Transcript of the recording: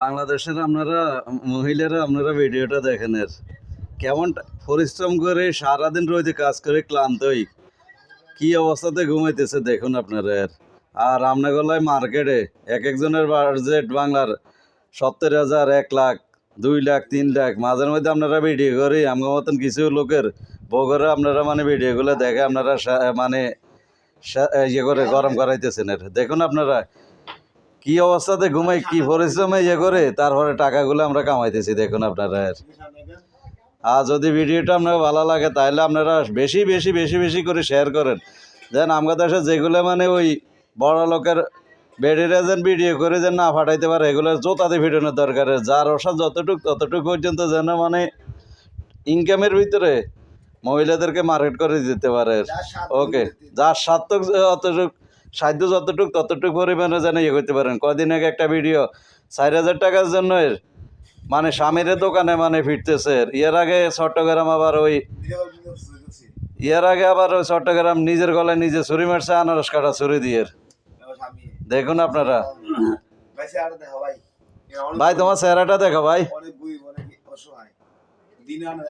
বাংলাদেশের আপনারা মহিলারা আপনারা ভিডিওটা দেখেন এর কেমন পরিশ্রম করে সারাদিন রোদে কাজ করে ক্লান্ত হই কি অবস্থাতে ঘুমাইতেছে দেখুন আপনারা এর। আর রামনগরলায় মার্কেটে এক একজনের বাজেট বাংলার 70,000, 1 লাখ, 2 লাখ, 3 লাখ। মাঝের মধ্যে আপনারা ভিডিও করি আমার মতন কিছু লোকের বগরে আপনারা মানে ভিডিওগুলো দেখে আপনারা মানে ইয়ে করে গরম করাইতেছেন এর। দেখুন আপনারা কি অবস্থাতে ঘুমাই কি পরিশ্রমে ইয়ে করে তারপরে টাকাগুলো আমরা কামাইতেছি দেখুন আপনারা। আর যদি ভিডিওটা আপনার ভালো লাগে তাহলে আপনারা বেশি বেশি বেশি বেশি করে শেয়ার করেন। যেন আমার দেশে যেগুলো মানে ওই বড় লোকের বেডিরা যেন ভিডিও করে যেন না ফাটাইতে পারে এগুলোর জোতাতে ভিডিওর দরকার। যার ওষা ততটুক পর্যন্ত যেন মানে ইনকামের ভিতরে মহিলাদেরকে মার্কেট করে দিতে পারে। ওকে, যার সাধ্য ততটুক পরিমাণে যেন ইয়ে করতে পারেন। কদিন আগে একটা ভিডিও 4,000 টাকার জন্য মানে স্বামীর দোকানে মানে ফিরতেছে। এর আগে চট্টগ্রাম আবার ওই চট্টগ্রাম নিজের গলায় নিজে ছুরি মারছে আনারস কাটা ছুরি দিয়ে। দেখুন আপনারা ভাই, তোমার চেহারাটা দেখো ভাই।